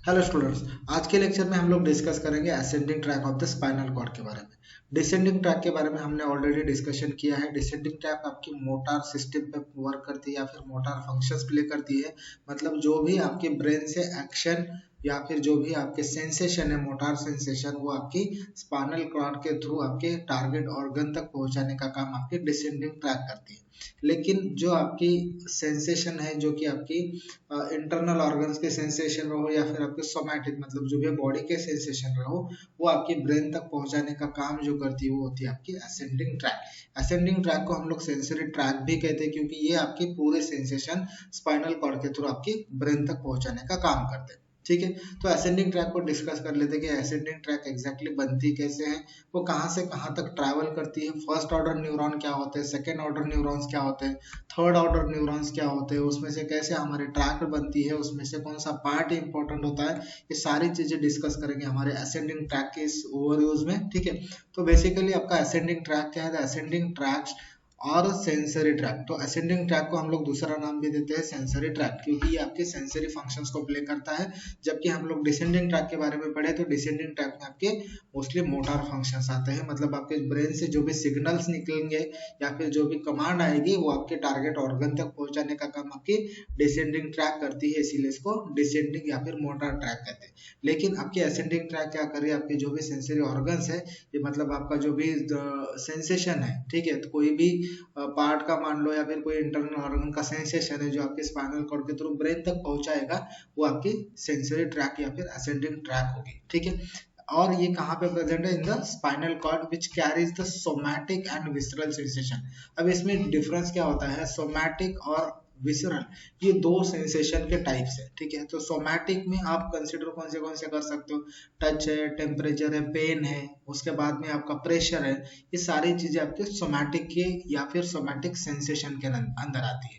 Hello students. आज के lecture में हम लोग डिस्कस करेंगे ascending tract of the spinal cord के बारे में। डिसेंडिंग ट्रैक के बारे में हमने ऑलरेडी डिस्कशन किया है। डिसेंडिंग ट्रैक आपकी मोटार सिस्टम पे वर्क करती है या फिर मोटार फंक्शंस प्ले करती है। मतलब जो भी आपके ब्रेन से एक्शन या फिर जो भी आपके सेंसेशन है, मोटार सेंसेशन, वो आपकी स्पाइनल कॉर्ड के थ्रू आपके टारगेट ऑर्गन तक पहुंचाने का काम आपकी डिसेंडिंग ट्रैक करती है। लेकिन जो आपकी सेंसेशन है, जो कि आपकी इंटरनल ऑर्गन्स के सेंसेशन रहो या फिर आपके सोमैटिक मतलब जो भी बॉडी के सेंसेशन रहो, वो आपकी ब्रेन तक पहुंचाने का काम जो करती है वो होती है आपकी असेंडिंग ट्रैक। असेंडिंग ट्रैक को हम लोग सेंसरी ट्रैक भी कहते हैं क्योंकि ये आपके पूरे सेंसेशन स्पाइनल कॉर्ड के थ्रू आपकी ब्रेन तक पहुंचाने का काम करते हैं। ठीक है, तो असेंडिंग ट्रैक को डिस्कस कर लेते हैं कि असेंडिंग ट्रैक एग्जैक्टली बनती कैसे है, वो कहाँ से कहाँ तक ट्रैवल करती है, फर्स्ट ऑर्डर न्यूरॉन क्या होते हैं, सेकेंड ऑर्डर न्यूरॉन्स क्या होते हैं, थर्ड ऑर्डर न्यूरॉन्स क्या होते हैं, उसमें से कैसे हमारे ट्रैक बनती है, उसमें से कौन सा पार्ट इंपॉर्टेंट होता है, ये सारी चीजें डिस्कस करेंगे हमारे असेंडिंग ट्रैक के इस ओवरव्यूज में। ठीक है, तो बेसिकली आपका असेंडिंग ट्रैक क्या है, असेंडिंग ट्रैक और सेंसरी ट्रैक। तो असेंडिंग ट्रैक को हम लोग दूसरा नाम भी देते हैं सेंसरी ट्रैक, क्योंकि ये आपके सेंसरी फंक्शंस को प्ले करता है। जबकि हम लोग डिसेंडिंग ट्रैक के बारे में पढ़े तो डिसेंडिंग ट्रैक में आपके मोस्टली मोटार फंक्शंस आते हैं। मतलब आपके ब्रेन से जो भी सिग्नल्स निकलेंगे या फिर जो भी कमांड आएगी वो आपके टारगेट ऑर्गन तक पहुंचाने का काम आपकी डिसेंडिंग ट्रैक करती है, इसीलिए इसको डिसेंडिंग या फिर मोटार ट्रैक कहते हैं। लेकिन आपकी असेंडिंग ट्रैक क्या करे, आपके जो भी सेंसरी ऑर्गन्स है, ये मतलब आपका जो भी सेंसेशन है, ठीक है, तो कोई भी पार्ट का मान लो या फिर कोई इंटरनल ऑर्गन का सेंसेशन है जो आपके स्पाइनल कॉर्ड के थ्रू ब्रेन तक पहुंचाएगा, वो आपकी सेंसरी ट्रैक या फिर असेंडिंग ट्रैक होगी। ठीक है, और ये कहाँ पे प्रेजेंट है, in the spinal cord which carries the somatic and visceral sensation. अब इसमें डिफरेंस क्या होता है, सोमैटिक और विसरल, ये दो सेंसेशन के टाइप्स है। ठीक है, तो सोमैटिक में आप कंसिडर कौन से कर सकते हो, टच है, टेम्परेचर है, पेन है, उसके बाद में आपका प्रेशर है, ये सारी चीजें आपके सोमैटिक के या फिर सोमैटिक सेंसेशन के अंदर आती है।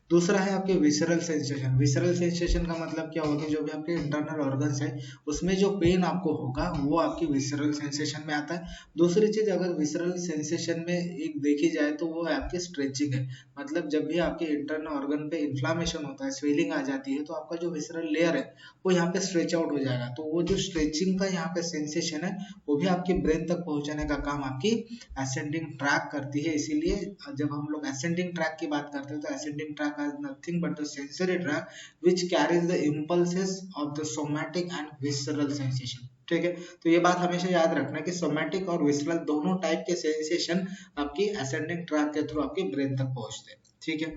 दूसरा है आपके विसरल सेंसेशन। विसरल सेंसेशन का मतलब क्या होगा, जो भी आपके इंटरनल ऑर्गन्स है उसमें जो पेन आपको होगा वो आपकी विसरल सेंसेशन में आता है। दूसरी चीज, अगर विसरल सेंसेशन में एक देखी जाए तो वो है आपकी स्ट्रेचिंग है। मतलब जब भी आपके इंटरनल ऑर्गन पे इन्फ्लामेशन होता है, स्वेलिंग आ जाती है, तो आपका जो विसरल लेयर है वो यहाँ पे स्ट्रेच आउट हो जाएगा। तो वो जो स्ट्रेचिंग का यहाँ पे सेंसेशन है वो भी आपकी ब्रेन तक पहुंचाने का काम आपकी असेंडिंग ट्रैक करती है। इसीलिए जब हम लोग असेंडिंग ट्रैक की बात करते हैं तो ascending track has nothing but the sensory tract which carries the impulses of the somatic and visceral sensation। ठीक है, तो ये बात हमेशा याद रखना कि सोमैटिक और विसरल दोनों टाइप के सेंसेशन आपकी असेंडिंग ट्रैक के थ्रू आपके ब्रेन तक पहुंचते हैं। ठीक है,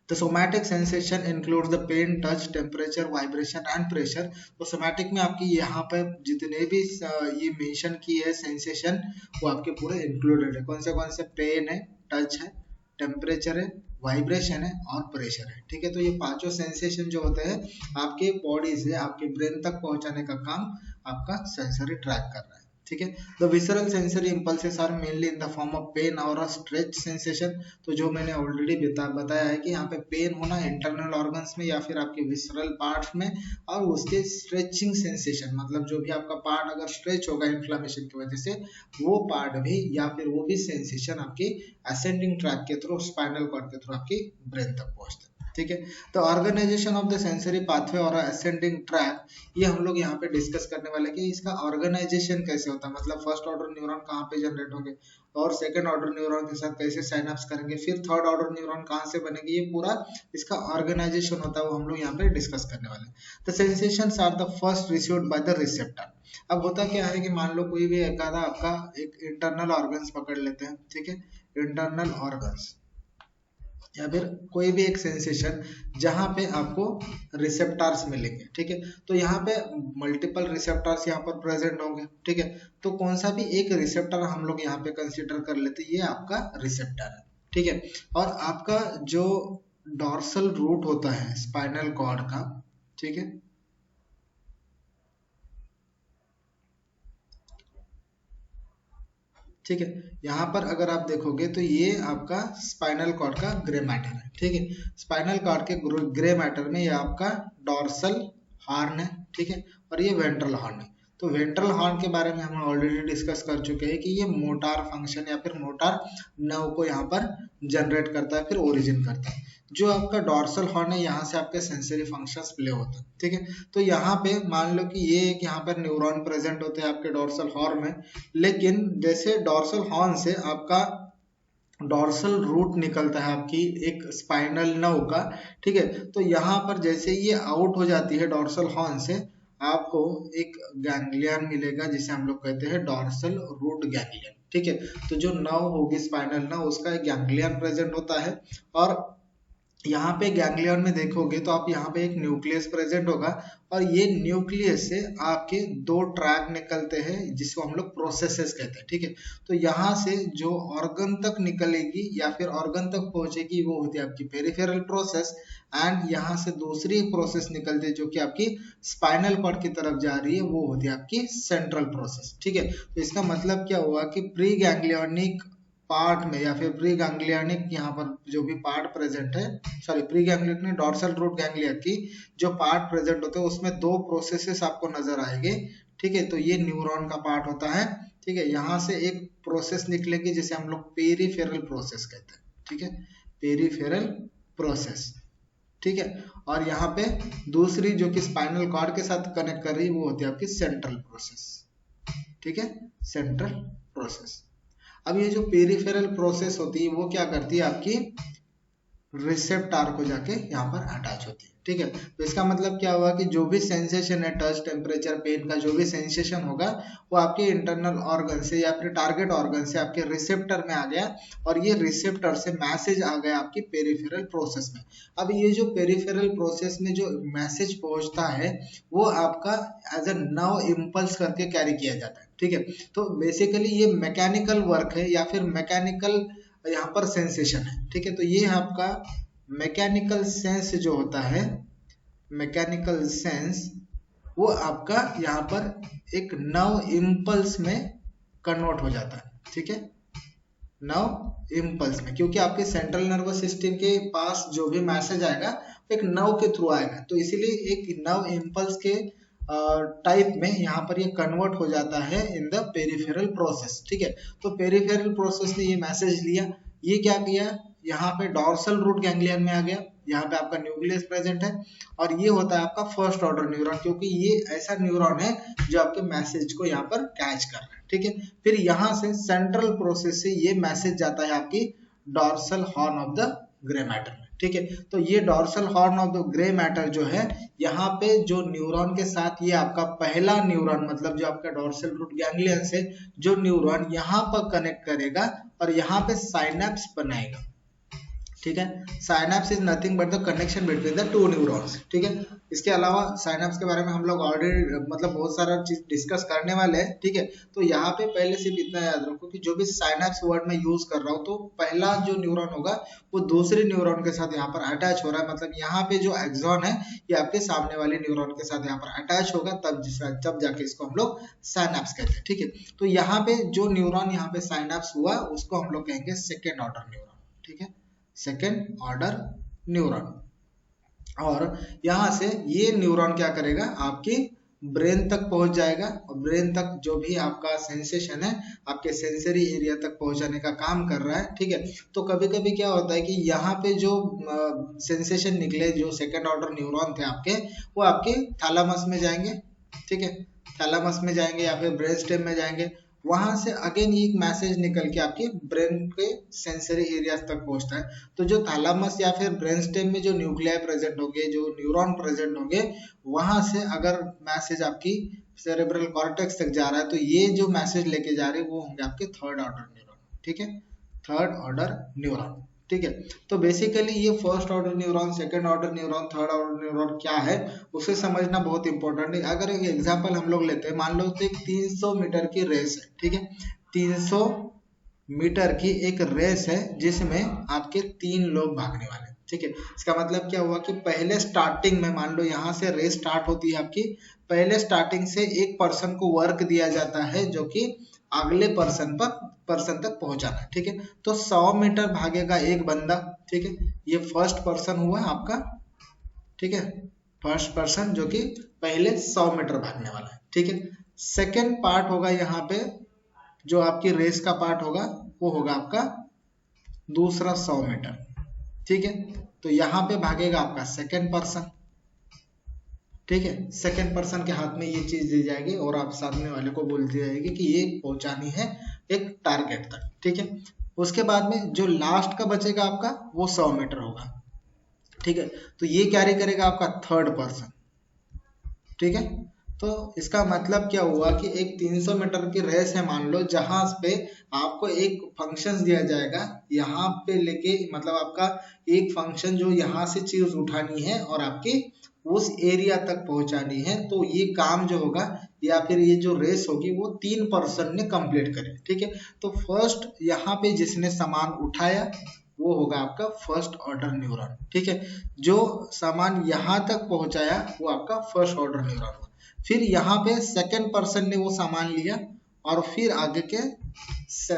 The somatic sensation includes the pain, touch, temperature, vibration and pressure। तो somatic में आपकी यहाँ पे जितने भी ये मेंशन की है सेंसेशन, वो आपके पूरे इंक्लूडेड है। कौन से पेन है, टच है, टेम्परेचर है, वाइब्रेशन है और प्रेशर है। ठीक है, तो ये पांचों सेंसेशन जो होते हैं आपके बॉडी से आपके ब्रेन तक पहुंचाने का काम आपका सेंसरी ट्रैक कर रहा है। ठीक है, the visceral sensory impulses are mainly in the form of pain और अ स्ट्रेच सेंसेशन। तो जो मैंने ऑलरेडी बताया है कि यहाँ पे पेन होना इंटरनल ऑर्गन्स में या फिर आपके विसरल पार्ट्स में, और उसके स्ट्रेचिंग सेंसेशन मतलब जो भी आपका पार्ट अगर स्ट्रेच होगा इन्फ्लामेशन की वजह से, वो पार्ट भी या फिर वो भी सेंसेशन आपकी असेंडिंग ट्रैक के थ्रू स्पाइनल कॉर्ड के थ्रू आपकी ब्रेन तक पहुंचते हैं। ठीक है, तो organisation of the sensory pathway और असेंडिंग ट्रैक, ये हम लोग यहाँ पे डिस्कस करने वाले कि इसका ऑर्गेनाइजेशन कैसे होता है। मतलब फर्स्ट ऑर्डर न्यूरॉन कहाँ पे जनरेट होंगे और सेकंड ऑर्डर न्यूरॉन के साथ कैसे साइनअप्स करेंगे, फिर थर्ड ऑर्डर न्यूरॉन कहाँ से बनेंगे, ये पूरा इसका ऑर्गेनाइजेशन होता है, वो हम लोग यहाँ पे डिस्कस करने वाले हैं। The sensations are the first received by the receptor. अब होता क्या है कि मान लो कोई भी एक आधा आपका एक इंटरनल ऑर्गन्स पकड़ लेते हैं। ठीक है, इंटरनल ऑर्गन्स या फिर कोई भी एक सेंसेशन जहां पे आपको रिसेप्टर्स मिलेंगे। ठीक है, तो यहाँ पे मल्टीपल रिसेप्टर्स यहाँ पर प्रेजेंट होंगे। ठीक है, तो कौन सा भी एक रिसेप्टर हम लोग यहाँ पे कंसीडर कर लेते हैं, ये आपका रिसेप्टर है। ठीक है, और आपका जो डॉर्सल रूट होता है स्पाइनल कॉर्ड का, ठीक है, ठीक है, यहाँ पर अगर आप देखोगे तो ये आपका स्पाइनल कॉर्ड का ग्रे मैटर है। ठीक है, स्पाइनल कॉर्ड के ग्रे मैटर में ये आपका डॉर्सल हॉर्न है। ठीक है, और ये वेंट्रल हॉर्न है। तो वेंट्रल हॉर्न के बारे में हम ऑलरेडी डिस्कस कर चुके हैं कि ये मोटार फंक्शन या फिर मोटार नर्व को यहाँ पर जनरेट करता है, फिर ओरिजिन करता है। जो आपका डॉर्सल हॉर्न है यहाँ से आपके सेंसरी फंक्शंस प्ले होते हैं, ठीक है। तो यहाँ पे मान लो कि ये एक यहाँ पर न्यूरॉन प्रेजेंट होते हैं आपके डॉर्सल हॉर्न में, लेकिन जैसे डॉर्सल हॉर्न से आपका डॉर्सल रूट निकलता है आपकी एक स्पाइनल नर्व का, ठीक है। तो यहाँ पर जैसे ये आउट हो जाती है डॉर्सल हॉर्न से, आपको एक गैंग्लियन मिलेगा जिसे हम लोग कहते हैं डॉर्सल रूट गैंग्लियन, ठीक है। तो जो नर्व होगी स्पाइनल नर्व, उसका एक गैंग्लियन प्रेजेंट होता है। और यहाँ पे गैंग्लियन में देखोगे तो आप यहाँ पे एक न्यूक्लियस प्रेजेंट होगा, और ये न्यूक्लियस से आपके दो ट्रैक निकलते हैं जिसको हम लोग प्रोसेसेस कहते हैं, ठीक है। तो यहाँ से जो ऑर्गन तक निकलेगी या फिर ऑर्गन तक पहुंचेगी वो होती है आपकी पेरिफेरल प्रोसेस, एंड यहाँ से दूसरी एक प्रोसेस निकलती है जो कि आपकी स्पाइनल कॉर्ड की तरफ जा रही है, वो होती है आपकी सेंट्रल प्रोसेस, ठीक है। तो इसका मतलब क्या हुआ कि प्री गैंग्लियनिक पार्ट में या फिर प्री गैंग्लियनिक यहाँ पर जो भी पार्ट प्रेजेंट है, sorry pre ganglionic dorsal root ganglia की जो पार्ट प्रेजेंट होते हैं उसमें दो प्रोसेसेस आपको नजर आएंगे, ठीक है। तो ये न्यूरॉन का पार्ट होता है, ठीक है। यहाँ से एक प्रोसेस निकलेगी जिसे हम लोग पेरिफेरल प्रोसेस कहते हैं, ठीक है, पेरिफेरल प्रोसेस, ठीक है। और यहाँ पे दूसरी जो कि स्पाइनल कॉर्ड के साथ कनेक्ट कर रही है वो होती है आपकी सेंट्रल प्रोसेस, ठीक है, सेंट्रल प्रोसेस। अब ये जो पेरिफेरल प्रोसेस होती है वो क्या करती है, आपकी रिसेप्टर को जाके यहाँ पर अटैच होती है, ठीक है। तो इसका मतलब क्या हुआ कि जो भी सेंसेशन है, टच, टेम्परेचर, पेन का जो भी सेंसेशन होगा वो आपके इंटरनल ऑर्गन से या फिर टारगेट ऑर्गन से आपके रिसेप्टर में आ गया, और ये रिसेप्टर से मैसेज आ गया आपकी पेरिफेरल प्रोसेस में। अब ये जो पेरिफेरल प्रोसेस में जो मैसेज पहुंचता है वो आपका एज अ नर्व इम्पल्स करके कैरी किया जाता है, ठीक है। तो बेसिकली ये मैकेनिकल वर्क है या फिर मैकेनिकल यहाँ पर सेंसेशन है, ठीक है। तो ये आपका मैकेनिकल सेंस जो होता है, मैकेनिकल सेंस, वो आपका यहाँ पर एक नर्व इम्पल्स में कन्वर्ट हो जाता है, ठीक है, नर्व इम्पल्स में, क्योंकि आपके सेंट्रल नर्वस सिस्टम के पास जो भी मैसेज आएगा एक नर्व के थ्रू आएगा, तो इसीलिए एक नर्व इम्पल्स के टाइप में यहाँ पर ये कन्वर्ट हो जाता है इन द पेरिफेरल प्रोसेस, ठीक है। तो पेरिफेरल प्रोसेस ने ये मैसेज लिया, ये क्या किया, यहाँ पे डॉर्सल रूट गैंग्लियन में आ गया, यहाँ पे आपका न्यूक्लियस प्रेजेंट है, और ये होता है आपका फर्स्ट ऑर्डर न्यूरॉन, क्योंकि ये ऐसा न्यूरॉन है जो आपके मैसेज को यहाँ पर कैच कर रहा है, ठीक है। फिर यहाँ से सेंट्रल प्रोसेस से ये मैसेज जाता है आपकी dorsal horn of the grey matter, ठीक है। तो ये dorsal horn of the grey matter जो है, यहाँ पे जो न्यूरॉन के साथ ये आपका पहला न्यूरॉन, मतलब जो आपका डॉर्सल रूट गैंग्लियन से जो न्यूरॉन यहाँ पर कनेक्ट करेगा और यहाँ पे साइनेप्स बनाएगा, ठीक है। Synapse is nothing but the connection between the two neurons, ठीक है। इसके अलावा साइनेप्स के बारे में हम लोग ऑलरेडी मतलब बहुत सारा चीज डिस्कस करने वाले हैं, ठीक है। तो यहाँ पे पहले सिर्फ इतना याद रखो कि जो भी साइनेप्स वर्ड में यूज कर रहा हूँ, तो पहला जो न्यूरॉन होगा वो दूसरे न्यूरॉन के साथ यहाँ पर अटैच हो रहा है, मतलब यहाँ पे जो एक्सॉन है ये आपके सामने वाले न्यूरॉन के साथ यहाँ पर अटैच होगा, तब जाके इसको हम लोग साइनेप्स कहते हैं, ठीक है। तो यहाँ पे जो न्यूरॉन यहाँ पे साइनेप्स हुआ उसको हम लोग कहेंगे सेकेंड ऑर्डर न्यूरॉन, ठीक है, सेकेंड ऑर्डर न्यूरॉन। और यहां से ये न्यूरॉन क्या करेगा, आपकी ब्रेन तक पहुंच जाएगा, और ब्रेन तक जो भी आपका सेंसेशन है आपके सेंसरी एरिया तक पहुंचाने का काम कर रहा है, ठीक है। तो कभी कभी क्या होता है कि यहाँ पे जो सेंसेशन निकले, जो सेकेंड ऑर्डर न्यूरॉन थे आपके, वो आपके थैलेमस में जाएंगे, ठीक है, थैलेमस में जाएंगे या फिर ब्रेन स्टेम में जाएंगे, वहां से अगेन एक मैसेज निकल के आपके ब्रेन के सेंसरी एरियाज तक पहुंचता है। तो जो थैलेमस या फिर ब्रेन स्टेम में जो न्यूक्लियाई प्रेजेंट होंगे, जो न्यूरॉन प्रेजेंट होंगे, वहां से अगर मैसेज आपकी सेरेब्रल कॉर्टेक्स तक जा रहा है, तो ये जो मैसेज लेके जा रहे हैं वो होंगे आपके थर्ड ऑर्डर न्यूरॉन, ठीक है, थर्ड ऑर्डर न्यूरॉन, ठीक है। तो बेसिकली ये first order neuron, second order neuron, third order neuron क्या है उसे समझना बहुत इंपॉर्टेंट है। अगर एक एग्जांपल हम लोग लेते हैं, मान लो तो एक 300 मीटर की रेस है, ठीक है, 300 मीटर की एक रेस है जिसमें आपके 3 लोग भागने वाले, ठीक है। इसका मतलब क्या हुआ कि पहले स्टार्टिंग में, मान लो यहाँ से रेस स्टार्ट होती है आपकी, पहले स्टार्टिंग से एक पर्सन को वर्क दिया जाता है जो कि अगले पर्सन तक पहुंचाना है, ठीक है। तो 100 मीटर भागेगा एक बंदा, ठीक है, ये फर्स्ट पर्सन हुआ आपका, ठीक है, फर्स्ट पर्सन जो कि पहले 100 मीटर भागने वाला है, ठीक है। सेकेंड पार्ट होगा यहाँ पे जो आपकी रेस का पार्ट होगा, वो होगा आपका दूसरा 100 मीटर, ठीक है। तो यहाँ पे भागेगा आपका सेकेंड पर्सन, ठीक है। सेकेंड पर्सन के हाथ में ये चीज दी जाएगी और आप सामने वाले को बोल दी जाएगी कि ये पहुंचानी है एक टारगेट तक, ठीक है। उसके बाद में जो लास्ट का बचेगा आपका वो 100 मीटर होगा, ठीक है। तो ये कैरी करेगा आपका थर्ड पर्सन, ठीक है। तो इसका मतलब क्या हुआ कि एक 300 मीटर की रेस है मान लो, जहां पे आपको एक फंक्शन दिया जाएगा यहाँ पे लेके, मतलब आपका एक फंक्शन जो यहाँ से चीज उठानी है और आपकी उस एरिया तक पहुंचानी है। तो ये काम जो होगा या फिर ये जो रेस होगी वो 3 पर्सन ने कंप्लीट करे, ठीक है। तो फर्स्ट यहाँ पे जिसने सामान उठाया वो होगा आपका फर्स्ट ऑर्डर न्यूरॉन, ठीक है। जो सामान यहाँ तक पहुंचाया वो आपका फर्स्ट ऑर्डर न्यूरॉन हुआ। फिर यहाँ पे सेकंड पर्सन ने वो सामान लिया और फिर आगे के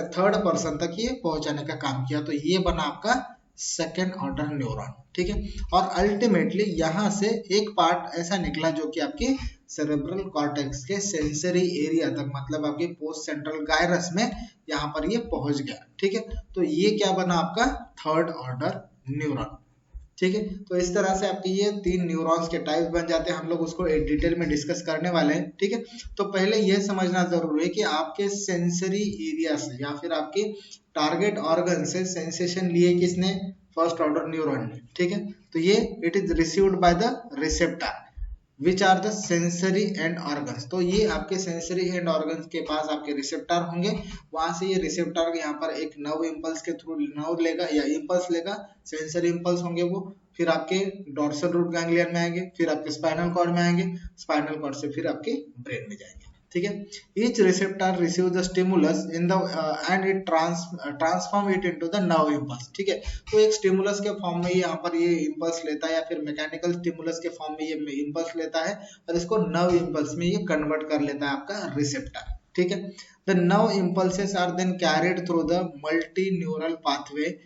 थर्ड पर्सन तक ये पहुंचाने का काम किया, तो ये बना आपका सेकेंड ऑर्डर न्यूरॉन, ठीक है। और अल्टीमेटली यहाँ से एक पार्ट ऐसा निकला जो कि आपकी सेरेब्रल कॉर्टेक्स के सेंसरी एरिया तक, मतलब आपके पोस्ट सेंट्रल गायरस में यहाँ पर ये पहुंच गया, ठीक है। तो ये क्या बना आपका थर्ड ऑर्डर न्यूरॉन, ठीक है। तो इस तरह से आपके ये 3 न्यूरॉन्स के टाइप बन जाते हैं। हम लोग उसको डिटेल में डिस्कस करने वाले हैं, ठीक है। तो पहले यह समझना जरूरी है कि आपके सेंसरी एरिया से या फिर आपके टारगेट ऑर्गन से सेंसेशन लिए किसने, फर्स्ट ऑर्डर न्यूरॉन ने, ठीक है। तो ये it is received by the receptor which are the sensory end organs. तो ये आपके सेंसरी एंड ऑर्गन्स के पास आपके रिसेप्टर होंगे, वहां से ये रिसेप्टर यहाँ पर एक नर्व इम्पल्स के थ्रू नर्व लेगा या इम्पल्स लेगा, सेंसरी इम्पल्स होंगे वो, फिर आपके डोर्सल रूट गैंग्लियन में आएंगे, फिर आपके स्पाइनल कॉर्ड में आएंगे, स्पाइनल कॉर्ड से फिर आपके ब्रेन में जाएंगे, ठीक है। Each receptor receive the stimulus in the end it transform it into the nerve impulse, ठीक है। तो एक स्टिमुलस के फॉर्म में यहाँ पर ये इम्पल्स लेता है या फिर मैकेनिकल स्टिमुलस के फॉर्म में ये इम्पल्स लेता है और इसको नर्व इम्पल्स में ये कन्वर्ट कर लेता है आपका रिसेप्टर, ठीक है। The nerve impulses are then carried through the multi neural pathway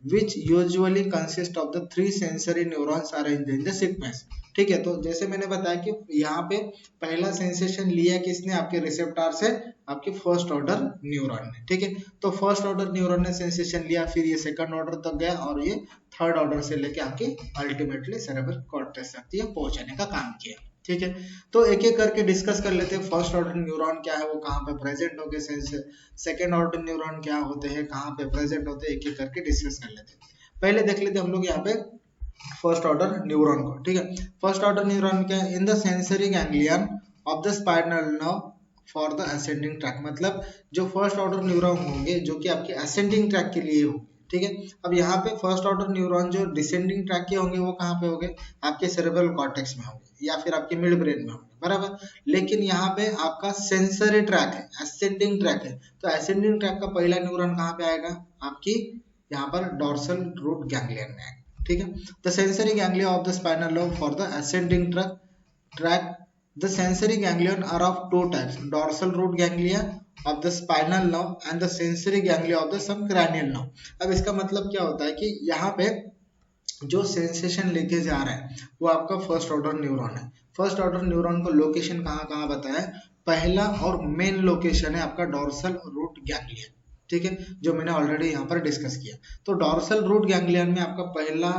which usually consist of the 3 sensory neurons arranged in the sequence, ठीक है। तो जैसे मैंने बताया कि यहाँ पे पहला सेंसेशन लिया किसने, आपके रिसेप्टर से आपके फर्स्ट ऑर्डर न्यूरॉन ने, ठीक है। तो फर्स्ट ऑर्डर न्यूरॉन ने सेंसेशन लिया, फिर ये सेकंड ऑर्डर तक गया और ये थर्ड ऑर्डर से लेके आपके अल्टीमेटली सेरेब्रल कॉर्टेक्स तक ये पहुंचाने का काम किया, ठीक है। तो एक एक करके डिस्कस कर लेते हैं। फर्स्ट ऑर्डर न्यूरॉन क्या है, वो कहाँ पे प्रेजेंट होंगे, सेकेंड ऑर्डर न्यूरॉन क्या होते हैं, कहाँ पे प्रेजेंट होते हैं, एक एक करके डिस्कस कर लेते हैं। पहले देख लेते हैं हम लोग यहाँ पे फर्स्ट ऑर्डर न्यूरॉन को, ठीक है। फर्स्ट ऑर्डर न्यूरॉन क्या है, in the sensory ganglion of the spinal nerve for the ascending track, मतलब जो फर्स्ट ऑर्डर न्यूरॉन होंगे जो कि आपके असेंडिंग ट्रैक के लिए होंगे, ठीक है। अब यहाँ पे फर्स्ट ऑर्डर न्यूरॉन जो डिसेंडिंग ट्रैक के होंगे वो कहाँ पे होंगे, आपके सेरेब्रल कॉर्टेक्स में होंगे या फिर आपके मिड ब्रेन में होंगे, बराबर। लेकिन यहाँ पे आपका सेंसरी ट्रैक है, असेंडिंग ट्रैक है, तो असेंडिंग ट्रैक का पहला न्यूरॉन कहाँ पे आएगा, आपकी यहाँ पर डोर्सल रूट गैंग्लियन में आएगा, ठीक है। The sensory ganglia of the spinal nerve for the ascending track the sensory ganglion are of two types, dorsal root ganglia of the spinal nerve and the sensory ganglia of the subcranial nerve। अब इसका मतलब क्या होता है कि यहाँ पे जो सेंसेशन लेके जा रहा है वो आपका फर्स्ट ऑर्डर न्यूरॉन है। फर्स्ट ऑर्डर न्यूरॉन को लोकेशन कहाँ कहाँ बताया, पहला और मेन लोकेशन है आपका डोर्सल रूट गैंग्लियन, ठीक है, जो मैंने ऑलरेडी यहाँ पर डिस्कस किया। तो डोर्सल रूट गैंग्लियन में आपका पहला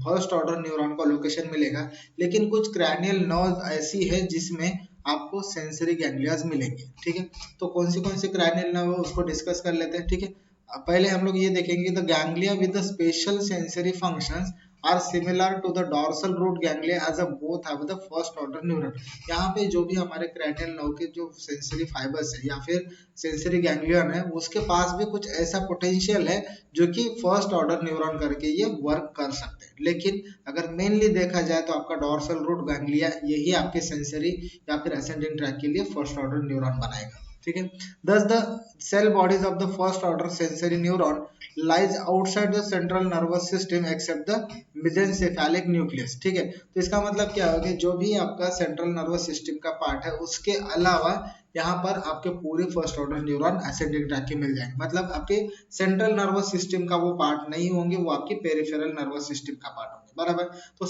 फर्स्ट ऑर्डर न्यूरॉन का लोकेशन मिलेगा, लेकिन कुछ क्रैनियल नर्व ऐसी है जिसमें आपको सेंसरी गैंग्लियाज मिलेंगे, ठीक है। तो कौन सी क्रैनियल नर्व उसको डिस्कस कर लेते हैं, ठीक है। पहले हम लोग ये देखेंगे the ganglia with the special sensory functions are similar to the dorsal root ganglia as a both have the first order neuron. यहाँ पे जो भी हमारे क्रैनियल नर्व के जो सेंसरी फाइबर्स है या फिर सेंसरी गैंग्लियन है उसके पास भी कुछ ऐसा पोटेंशियल है जो कि फर्स्ट ऑर्डर न्यूरॉन करके ये वर्क कर सकते हैं। लेकिन अगर मेनली देखा जाए तो आपका डोर्सल रूट गैंग्लिया यही आपके सेंसरी या फिर असेंडिंग ट्रैक के लिए फर्स्ट ऑर्डर न्यूरॉन बनाएगा, ठीक है। Thus the cell bodies of the first order sensory neuron lies outside the central nervous system except the mesencephalic nucleus, ठीक है। तो इसका मतलब क्या होगा, जो भी आपका सेंट्रल नर्वस सिस्टम का पार्ट है उसके अलावा यहाँ पर आपके पूरे first order neuron ascending tract के मिल जाएंगे। मतलब आपके सेंट्रल नर्वस सिस्टम का वो पार्ट नहीं होंगे, वो आपके पेरिफेरल नर्वस सिस्टम का पार्ट होंगे। बराबर। तो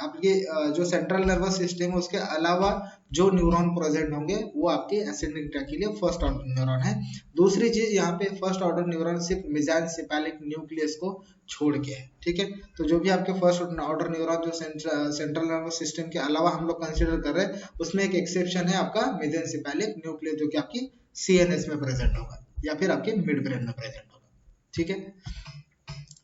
आपके जो सेंट्रल नर्वस सिस्टम है उसके अलावा जो न्यूरॉन प्रेजेंट होंगे वो आपके असेंडिंग ट्रैक के लिए फर्स्ट ऑर्डर न्यूरॉन है। दूसरी चीज यहाँ पे फर्स्ट ऑर्डर न्यूरॉन सिर्फ मेसेंचिमल न्यूक्लियस को छोड़ के है, ठीक है। तो जो भी आपके फर्स्ट ऑर्डर न्यूरॉन जो सेंट्रल नर्वस सिस्टम के अलावा हम लोग कंसिडर कर रहे हैं उसमें एक एक्सेप्शन है आपका मेसेंचिमल न्यूक्लियस जो कि आपकी सीएनएस में प्रेजेंट होगा या फिर आपके मिड ब्रेन में प्रेजेंट होगा, ठीक है।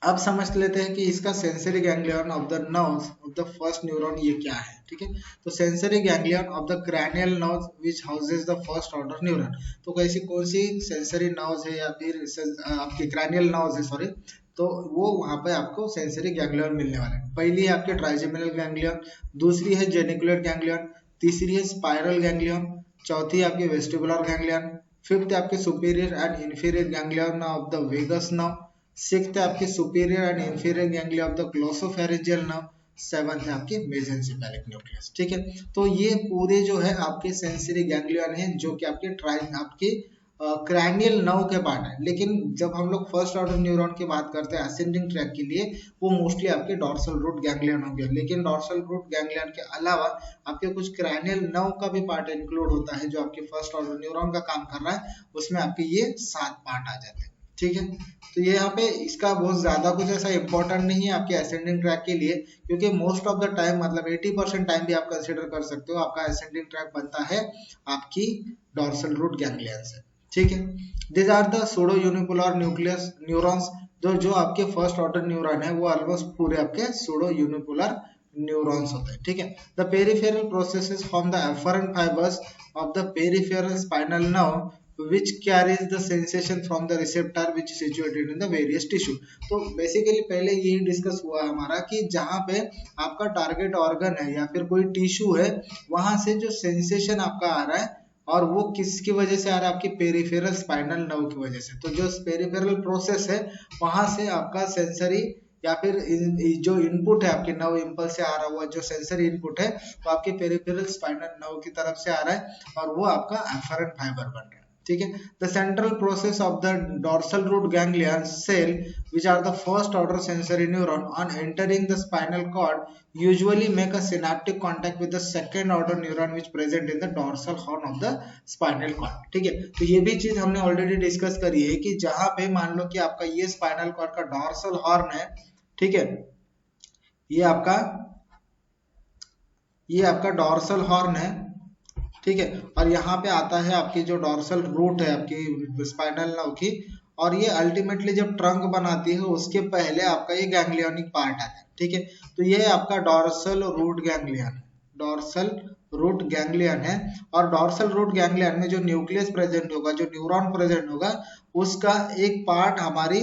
अब समझ लेते हैं कि इसका sensory ganglion of the nerves of the first neuron ये क्या है, ठीक है। तो sensory ganglion of the cranial nerves which houses the first order neuron. तो कैसी कौन सी सेंसरी नर्व्स है या फिर आपके क्रैनियल नर्व्स है, सॉरी, तो वो वहां पे आपको सेंसरी गैंग्लियन मिलने वाला है। पहली है आपके ट्राइजेमिनल गैंग्लियन, दूसरी है जेनिकुलेट गैंग्लियन, तीसरी है स्पाइरल गैंग्लियन, चौथी आपकी वेस्टिबुलर गैंग्लियन, फिफ्थ आपके superior and inferior ganglion of the vagus nerve, sixth है आपके superior and inferior ganglia of the glossopharyngeal nerve, seventh है आपके मेसेंचिमल न्यूक्लियस, ठीक है। तो ये पूरे जो है आपके सेंसरी गैंग्लियन है जो कि आपके क्रैनियल नर्व के पार्ट है। लेकिन जब हम लोग फर्स्ट ऑर्डर न्यूरॉन की बात करते हैं असेंडिंग ट्रैक के लिए वो मोस्टली आपके डॉर्सल रूट गैंग्लियन होंगे। लेकिन डॉर्सल रूट गैंग्लियन के अलावा आपके कुछ क्रैनियल नर्व का भी पार्ट इंक्लूड होता है जो आपके फर्स्ट ऑर्डर न्यूरॉन का काम कर रहा है, उसमें आपके ये 7 पार्ट आ जाते हैं, ठीक है। तो ये यहाँ पे इसका बहुत ज्यादा कुछ ऐसा इंपॉर्टेंट नहीं है आपके असेंडिंग ट्रैक के लिए, क्योंकि मोस्ट ऑफ द टाइम मतलब 80% टाइम भी आप कंसीडर कर सकते हो आपका असेंडिंग ट्रैक बनता है आपकी डॉर्सल रूट गैंग्लियन से, ठीक है। This are the pseudo unipolar nucleus neurons, जो आपके फर्स्ट ऑर्डर न्यूरॉन है वो ऑलमोस्ट पूरे आपके सूडो यूनिपोलर न्यूरॉन्स होते हैं, ठीक है। The peripheral processes from the efferent fibres of the peripheral spinal nerve which carries the sensation from the receptor which is situated in the various tissue। तो basically पहले यही discuss हुआ हमारा कि जहाँ पे आपका टारगेट ऑर्गन है या फिर कोई टिश्यू है वहां से जो सेंसेशन आपका आ रहा है और वो किसकी वजह से आ रहा है, आपकी पेरिफेरल स्पाइनल नर्व की वजह से। तो जो पेरिफेरल प्रोसेस है वहां से आपका सेंसरी या फिर जो इनपुट है आपके नर्व इंपल्स से आ रहा हुआ जो सेंसरी इनपुट है वो आपके पेरिफेरल स्पाइनल नर्व की तरफ से आ रहा है और वो आपका एफरेंट फाइबर बन रहा है, ठीक है। The central process of the dorsal root ganglion cell which are the first order sensory neuron on entering the spinal cord usually make a synaptic contact with the second order neuron which present in the dorsal horn of the spinal cord, ठीक है। तो ये भी चीज हमने already discuss करी है कि जहां पे मान लो कि आपका ये स्पाइनल कॉर्ड का डॉर्सल हॉर्न है, ठीक है, ये आपका डॉर्सल हॉर्न है, ठीक है। और यहाँ पे आता है आपकी जो डॉर्सल रूट है आपकी स्पाइनल नर्व की, और ये अल्टीमेटली जब ट्रंक बनाती है उसके पहले आपका ये गैंग्लियोनिक पार्ट आता है, ठीक है। तो ये आपका डॉर्सल रूट गैंग्लियन है और डॉर्सल रूट गैंग्लियन में जो न्यूक्लियस प्रेजेंट होगा, जो न्यूरॉन प्रेजेंट होगा, उसका एक पार्ट हमारी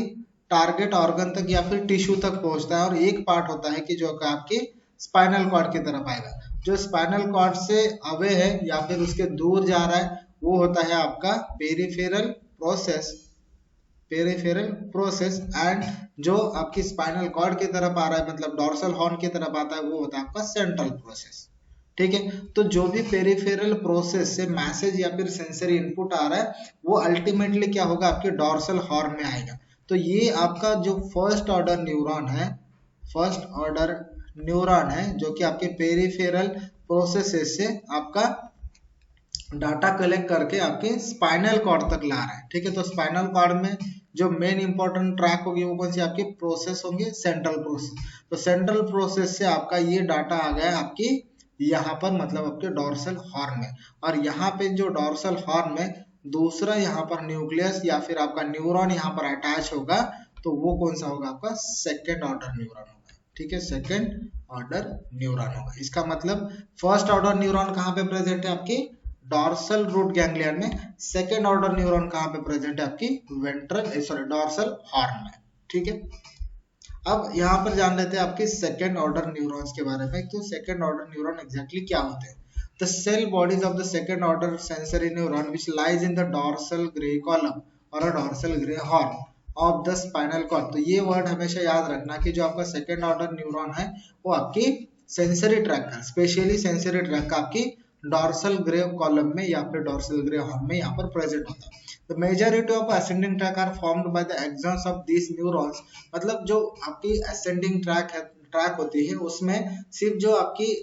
टारगेट ऑर्गन तक या फिर टिश्यू तक पहुंचता है और एक पार्ट होता है कि जो आपके स्पाइनल कॉर्ड की तरफ आएगा। जो स्पाइनल कॉर्ड से अवे है या फिर उसके दूर जा रहा है वो होता है आपका पेरिफेरल प्रोसेस एंड जो आपकी स्पाइनल कॉर्ड की तरफ आ रहा है मतलब डॉर्सल हॉर्न की तरफ आता है वो होता है आपका सेंट्रल प्रोसेस, ठीक है। तो जो भी पेरिफेरल प्रोसेस से मैसेज या फिर सेंसरी इनपुट आ रहा है वो अल्टीमेटली क्या होगा, आपके डॉर्सल हॉर्न में आएगा। तो ये आपका जो फर्स्ट ऑर्डर न्यूरॉन है जो कि आपके पेरिफेरल प्रोसेसेस से आपका डाटा कलेक्ट करके आपके स्पाइनल कॉर्ड तक ला रहा है, ठीक है। तो स्पाइनल कॉर्ड में जो मेन इंपॉर्टेंट ट्रैक होगी वो कौन सी आपकी प्रोसेस होंगे, सेंट्रल प्रोसेस। तो सेंट्रल प्रोसेस से आपका ये डाटा आ गया आपकी यहाँ पर मतलब आपके डॉर्सल हॉर्न में, और यहाँ पे जो डॉर्सल हॉर्न में दूसरा यहाँ पर न्यूक्लियस या फिर आपका न्यूरॉन यहाँ पर अटैच होगा, तो वो कौन सा होगा, आपका सेकेंड ऑर्डर न्यूरॉन होगा, ठीक है, सेकेंड ऑर्डर न्यूरॉन होगा। इसका मतलब फर्स्ट ऑर्डर न्यूरॉन कहाँ पे प्रेजेंट है, आपकी डॉर्सल रूट गैंग्लियन में। सेकेंड ऑर्डर न्यूरॉन कहाँ पे प्रेजेंट है, आपकी डॉर्सल हॉर्न में, ठीक है। अब यहाँ पर जान लेते हैं आपके सेकेंड ऑर्डर न्यूरॉन्स के बारे में। तो सेकेंड ऑर्डर न्यूरॉन एग्जैक्टली क्या होते हैं। The cell bodies of the second order sensory neuron which lies in the dorsal grey column और a dorsal grey horn of the spinal cord. तो ये वर्ड हमेशा याद रखना कि जो आपका सेकेंड ऑर्डर न्यूरॉन है वो आपकी सेंसरी ट्रैक का, स्पेशली सेंसरी ट्रैक का आपकी डॉर्सल ग्रे कॉलम में या फिर डॉर्सल ग्रे हॉर्न में यहाँ पर प्रेजेंट होता है। The majority of ascending track are formed by the axons of these neurons। मतलब जो आपकी ascending track है ट्रैक होती है उसमें सिर्फ जो आपकी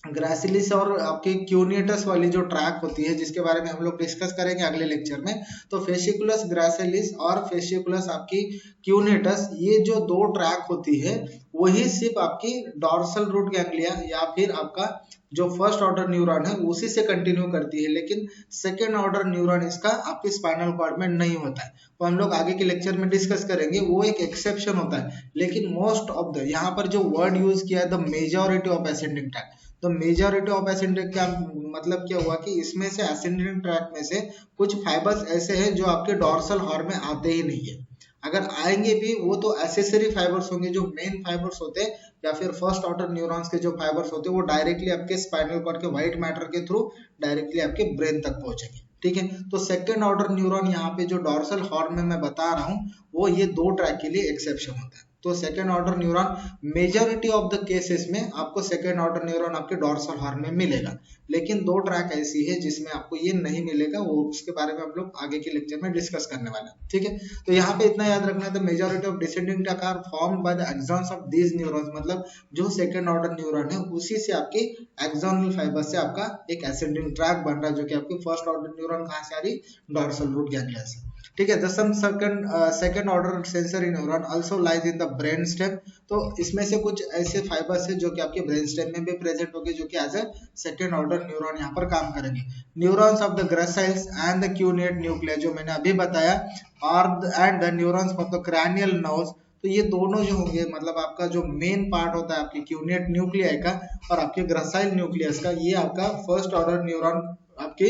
ग्रासिलिस और आपके क्यूनियटस वाली जो ट्रैक होती है जिसके बारे में हम लोग डिस्कस करेंगे अगले लेक्चर में, तो फेसिकुलस ग्रासिलिस और फेसिकुलस आपकी क्यूनियटस ये जो दो ट्रैक होती है वही सिर्फ आपकी डॉर्सल रूट गैंग्लिया या फिर आपका जो फर्स्ट ऑर्डर न्यूरॉन है उसी से कंटिन्यू करती है, लेकिन सेकेंड ऑर्डर न्यूरॉन इसका आपके स्पाइनल कॉर्ड में नहीं होता है। तो हम लोग आगे के लेक्चर में डिस्कस करेंगे, वो एक एक्सेप्शन होता है। लेकिन मोस्ट ऑफ द यहाँ पर जो वर्ड यूज किया है the majority of ascending track, तो मेजॉरिटी ऑफ असेंडिंग का मतलब क्या हुआ कि इसमें से असेंडिंग ट्रैक में से कुछ फाइबर्स ऐसे हैं जो आपके डॉर्सल हॉर्न में आते ही नहीं है, अगर आएंगे भी वो तो एसेसरी फाइबर्स होंगे, जो मेन फाइबर्स होते हैं या फिर फर्स्ट ऑर्डर न्यूरॉन्स के जो फाइबर्स होते हैं वो डायरेक्टली आपके स्पाइनल कॉर्ड के व्हाइट मैटर के थ्रू डायरेक्टली आपके ब्रेन तक पहुंचेंगे। ठीक है, तो सेकेंड ऑर्डर न्यूरॉन यहाँ पे जो डॉर्सल हॉर्न में मैं बता रहा हूँ वो ये दो ट्रैक के लिए एक्सेप्शन होता है। तो second order neuron majority of the cases में आपको सेकेंड ऑर्डर न्यूरॉन आपके डॉर्सल हॉर्न में मिलेगा, लेकिन दो ट्रैक ऐसी है जिसमें आपको ये नहीं मिलेगा, वो उसके बारे में हम लोग आगे के लेक्चर में डिस्कस करने वाले हैं। ठीक है, तो यहाँ पे इतना याद रखना है, the majority of descending tract are formed by the axons of these neurons, मतलब जो सेकेंड ऑर्डर न्यूरॉन है उसी से आपके एक्सॉनल फाइबर से आपका एक एसेंडिंग ट्रैक बन रहा है, जो कि आपकी फर्स्ट ऑर्डर न्यूरॉन कहाँ से आ रही, डॉर्सल रूट गैंग्लिया से। ठीक है, the some second order sensory neuron also lies in the brain stem, तो इसमें से कुछ ऐसे फाइबर्स है जो कि आपके ब्रेन स्टेम में भी प्रेजेंट होंगे, जो कि as a second order neuron यहाँ पर काम करेंगे। Neurons of the gracilis and the cuneate nuclei जो मैंने अभी बताया, और and the neurons of the cranial nerves, तो ये दोनों जो होंगे मतलब आपका जो मेन पार्ट होता है आपके क्यूनिएट न्यूक्लिया का और आपके ग्रासाइल न्यूक्लियस का, ये आपका फर्स्ट ऑर्डर न्यूरॉन आपके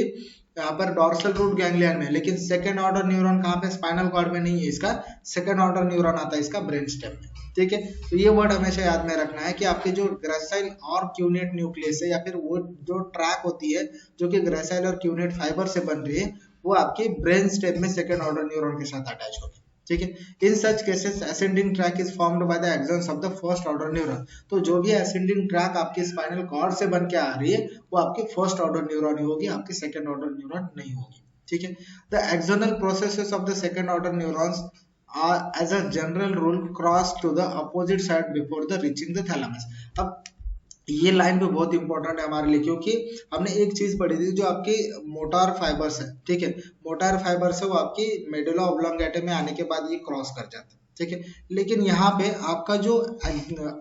यहाँ पर डॉर्सल रूट गैंग्लियन में, लेकिन सेकेंड ऑर्डर न्यूरॉन कहाँ पे, स्पाइनल कॉर्ड में नहीं है, इसका सेकेंड ऑर्डर न्यूरॉन आता है इसका ब्रेन स्टेम में। ठीक है, तो ये वर्ड हमेशा याद में रखना है कि आपके जो ग्रासाइल और क्यूनेट न्यूक्लियस है या फिर वो जो ट्रैक होती है जो कि ग्रासाइल और क्यूनेट फाइबर से बन रही है, वो आपके ब्रेन स्टेम में सेकेंड ऑर्डर न्यूरॉन के साथ अटैच होगी। ठीक है, in such cases ascending tract is formed by the axons of the first order neuron, तो जो भी असेंडिंग ट्रैक आपके स्पाइनल कॉर्ड से बन के आ रही है वो आपकी फर्स्ट ऑर्डर न्यूरॉन ही होगी, आपकी सेकंड ऑर्डर न्यूरॉन नहीं होगी। ठीक है, the axonal processes of the second order neurons are as a general rule cross to the opposite side before the reaching the thalamus. अब ये लाइन भी बहुत इंपॉर्टेंट है हमारे लिए, क्योंकि हमने एक चीज पढ़ी थी जो आपकी मोटार फाइबर्स है। ठीक है, मोटार फाइबर्स है वो आपकी मेडुला ऑब्लोंगेटा में आने के बाद ये क्रॉस कर जाते हैं। ठीक है, लेकिन यहाँ पे आपका जो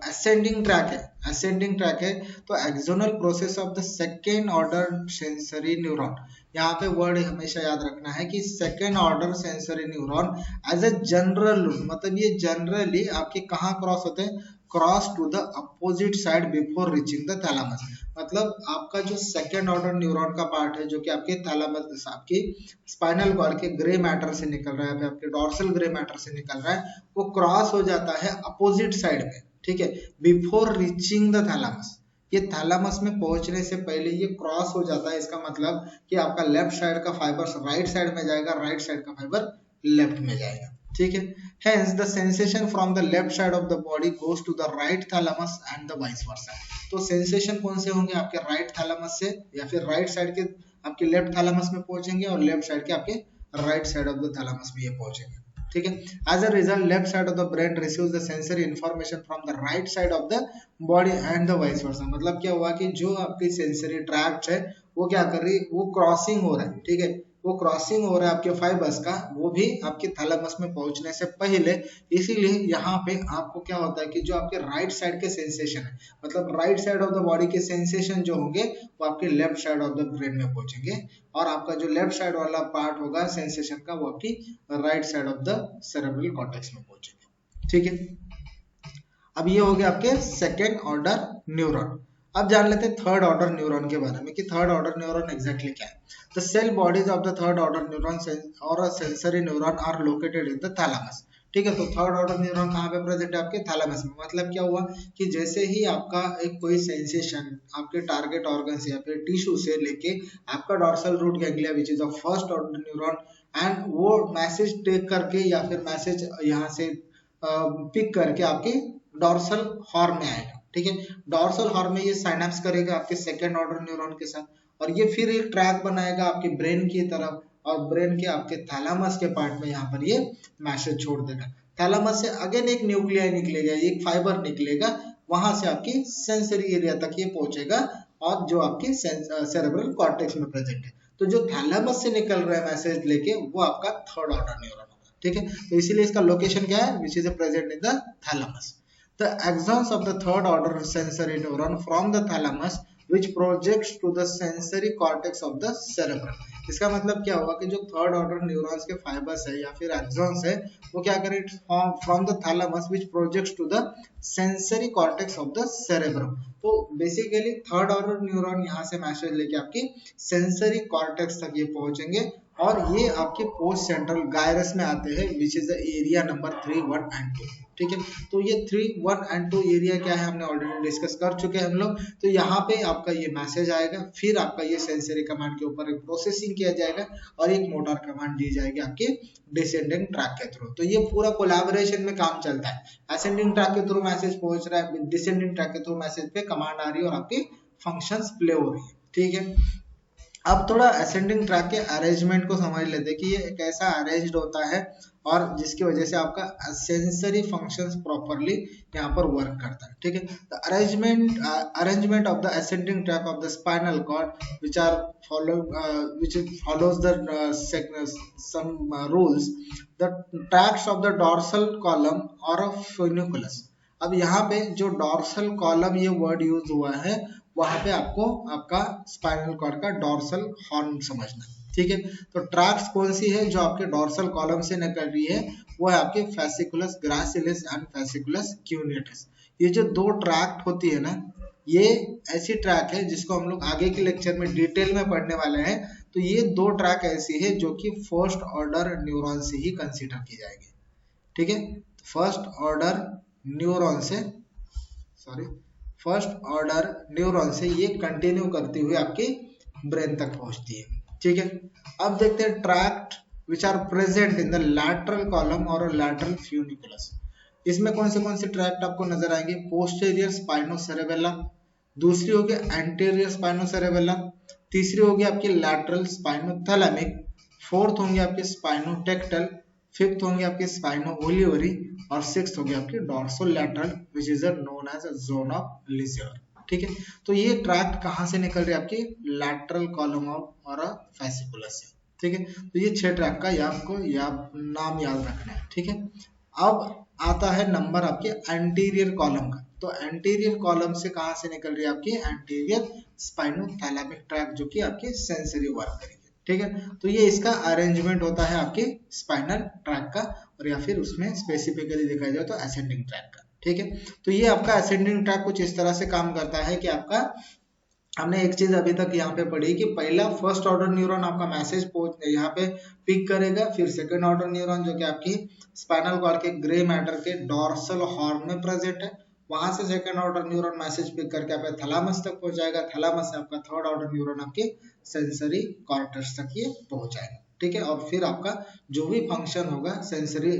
असेंडिंग ट्रैक है तो axonal process of the second order sensory neuron, यहाँ पे वर्ड हमेशा याद रखना है कि second order sensory neuron as a general, मतलब ये जनरली आपके कहाँ क्रॉस होते हैं, cross to the opposite side before reaching the thalamus, मतलब आपका जो सेकेंड ऑर्डर न्यूरॉन का पार्ट है जो कि आपके थैलेमस आपकी स्पाइनल कॉर्ड के ग्रे मैटर से निकल रहा है, आपके डॉर्सल ग्रे मैटर से निकल रहा है, वो क्रॉस हो जाता है अपोजिट साइड में। ठीक है, बिफोर रीचिंग द थैलेमस, ये थैलेमस में पहुंचने से पहले ये क्रॉस हो जाता है, इसका मतलब कि आपका लेफ्ट साइड का फाइबर राइट साइड में जाएगा, राइट साइड का फाइबर लेफ्ट में जाएगा। ठीक है, hence the sensation from the left side of the body goes to the right thalamus and the vice versa, तो सेंसेशन कौन से होंगे, आपके राइट थैलेमस से या फिर राइट साइड के आपके लेफ्ट थैलेमस में पहुंचेंगे और लेफ्ट साइड के आपके right side of the thalamus में ये पहुंचेंगे। ठीक है, as a result left side of the brain receives the sensory information from the right side of the body and the vice versa, मतलब क्या हुआ कि जो आपकी सेंसरी ट्रैक्ट है वो क्या कर रही है, वो क्रॉसिंग हो रहा है। ठीक है, वो क्रॉसिंग हो रहा है आपके फाइबर्स का, वो भी आपके थैलेमस में पहुंचने से पहले, इसीलिए यहाँ पे आपको क्या होता है कि जो आपके राइट साइड के सेंसेशन है, मतलब right side of the body के सेंसेशन जो होंगे वो आपके left side of the brain में पहुंचेंगे, और आपका जो लेफ्ट साइड वाला पार्ट होगा सेंसेशन का वो आपकी right side of the cerebral cortex में पहुंचेंगे। ठीक है, अब ये हो गया आपके सेकेंड ऑर्डर न्यूरॉन। अब जान लेते हैं थर्ड ऑर्डर न्यूरॉन के बारे में कि थर्ड ऑर्डर न्यूरॉन एग्जैक्टली क्या है। The cell bodies of the third order neuron और sensory neuron are located in the thalamus. ठीक है, तो थर्ड ऑर्डर न्यूरॉन कहाँ पे प्रेजेंट है, आपके थैलेमस में। मतलब क्या हुआ कि जैसे ही आपका एक कोई सेंसेशन आपके टारगेट ऑर्गन से या फिर टिश्यू से लेके आपका dorsal root ganglia which is the first order neuron, and वो मैसेज टेक करके या फिर मैसेज यहाँ से पिक करके आपके डॉर्सल हॉर्न में आएगा। ठीक है, डॉर्सल हॉर्न में ये साइनेप्स करेगा आपके सेकेंड ऑर्डर न्यूरॉन के साथ, और ये फिर एक ट्रैक बनाएगा आपके ब्रेन की तरफ, और ब्रेन के आपके थैलेमस के पार्ट में यहाँ पर ये मैसेज छोड़ देगा। थैलामस से अगेन एक न्यूक्लियाई निकलेगा, एक फाइबर निकलेगा, वहां से आपकी सेंसरी एरिया तक ये पहुंचेगा और जो आपकी सेरेब्रल कॉर्टेक्स में प्रेजेंट है। तो जो थैलामस से निकल रहा है मैसेज लेके वो आपका थर्ड ऑर्डर न्यूरॉन होगा, ठीक है। तो इसीलिए इसका लोकेशन क्या है, which is present in the thalamus. The axons of the third order sensory neuron from the thalamus which projects to the sensory cortex of the cerebrum। इसका मतलब क्या होगा कि जो थर्ड ऑर्डर न्यूरॉन्स के फाइबर्स है या फिर एक्सॉन्स है वो क्या करें, from the thalamus which projects to the sensory cortex of the cerebrum. तो बेसिकली थर्ड ऑर्डर न्यूरॉन यहाँ से मैसेज लेके आपकी सेंसरी कॉर्टेक्स तक ये पहुंचेंगे और ये आपके पोस्ट सेंट्रल गायरस में आते हैं, विच is the area number 3, 1 and 2, ठीक है। तो ये 3, 1 एंड 2 एरिया क्या है हमने ऑलरेडी डिस्कस कर चुके हैं हम लोग। तो यहाँ पे आपका ये मैसेज आएगा, फिर आपका ये सेंसरी कमांड के ऊपर एक प्रोसेसिंग किया जाएगा और एक मोटर कमांड दी जाएगी आपके डिसेंडिंग ट्रैक के थ्रू। तो ये पूरा कोलैबोरेशन में काम चलता है, असेंडिंग ट्रैक के थ्रू मैसेज पहुंच रहा है, डिसेंडिंग ट्रैक के थ्रू मैसेज पे कमांड आ रही है और आपकी फंक्शंस प्ले हो रही है, ठीक है। अब थोड़ा असेंडिंग ट्रैक के अरेंजमेंट को समझ लेते हैं कि ये कैसा अरेंज्ड होता है और जिसकी वजह से आपका सेंसरी फंक्शंस प्रॉपरली यहाँ पर वर्क करता है, ठीक है। The arrangement of the ascending tract of the spinal cord which follows the some rules, the tracks of the dorsal column or a funiculus। अब यहाँ पे जो डॉर्सल कॉलम ये वर्ड यूज हुआ है वहां पे आपको आपका स्पाइनल कॉर्ड का डॉर्सल हॉर्न समझना, ठीक है। तो ट्रैक्स कौन सी है जो आपके डॉर्सल कॉलम से निकल रही है, वो है आपके fasciculus gracilis and fasciculus cuneatus। ये जो दो ट्रैक्ट होती है ना, ये ऐसी ट्रैक है जिसको हम लोग आगे के लेक्चर में डिटेल में पढ़ने वाले हैं। तो ये दो ट्रैक ऐसी है जो कि फर्स्ट ऑर्डर न्यूरॉन से ही कंसीडर की जाएगी, ठीक है। फर्स्ट ऑर्डर न्यूरॉन से ये कंटिन्यू करती हुई आपकी ब्रेन तक पहुंचती है, ठीक है। अब देखते हैं tract which are present in the lateral column और लैटरल फ्यूनिकुलस। इसमें कौन से ट्रैक्ट आपको नजर आएंगे, पोस्टीरियर स्पाइनोसेरेबेलम, दूसरी होगी एंटीरियर स्पाइनोसेरेबेलम, तीसरी होगी आपकी लैटरल स्पाइनोथैलेमिक, फोर्थ होंगे आपके स्पाइनोटेक्टल, फिफ्थ होंगे आपके स्पाइनो ओलिवरी और सिक्स्थ होगी आपकी dorsolateral which is known as zone of Lissauer, ठीक है। तो ये ट्रैक्ट कहाँ से निकल रही है, आपकी लैटरल कॉलम और फैसिकुलस से, ठीक है। तो ये 6 ट्रैक का आपको नाम याद रखना है, ठीक है। अब आता है नंबर आपके एंटीरियर कॉलम का। तो एंटीरियर कॉलम से कहाँ से निकल रही है आपकी एंटीरियर स्पाइनोथैलेमिक ट्रैक जो कि आपकी सेंसरी वर्क करेगी, ठीक है। तो ये इसका अरेंजमेंट होता है आपके स्पाइनल ट्रैक का, और या फिर उसमें स्पेसिफिकली देखा जाए तो असेंडिंग ट्रैक का, ठीक है। तो ये आपका असेंडिंग ट्रैक कुछ इस तरह से काम करता है कि आपका, हमने एक चीज अभी तक यहाँ पे पढ़ी कि पहला फर्स्ट ऑर्डर न्यूरॉन आपका मैसेज यहाँ पे पिक करेगा, फिर सेकंड ऑर्डर न्यूरॉन जो कि आपकी स्पाइनल कॉर्ड के ग्रे मैटर के डॉर्सल हॉर्न में प्रेजेंट है, वहां से second order neuron message pick करके आपके थैलामस तक पहुंचाएगा, थैलामस से आपका थर्ड ऑर्डर न्यूरॉन आपके सेंसरी कॉर्टेक्स तक ये पहुंचाएगा, ठीक है। और फिर आपका जो भी फंक्शन होगा सेंसरी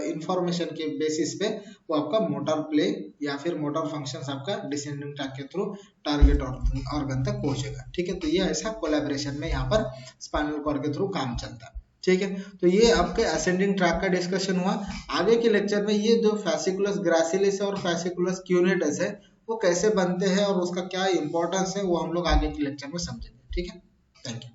इंफॉर्मेशन के बेसिस पे वो आपका मोटर प्ले या फिर मोटर फंक्शंस आपका डिसेंडिंग ट्रैक के थ्रू टारगेट ऑर्गन तक पहुंचेगा, ठीक है। तो ये ऐसा कोलैबोरेशन में यहाँ पर स्पाइनल कॉर्ड के थ्रू काम चलता है, ठीक है। तो ये आपके असेंडिंग ट्रैक का डिस्कशन हुआ। आगे के लेक्चर में ये जो फैसिकुलस ग्रासिलिस और फैसिकुलस क्यूनेटस है वो कैसे बनते हैं और उसका क्या इंपॉर्टेंस है वो हम लोग आगे के लेक्चर में समझेंगे, ठीक है। Thank you.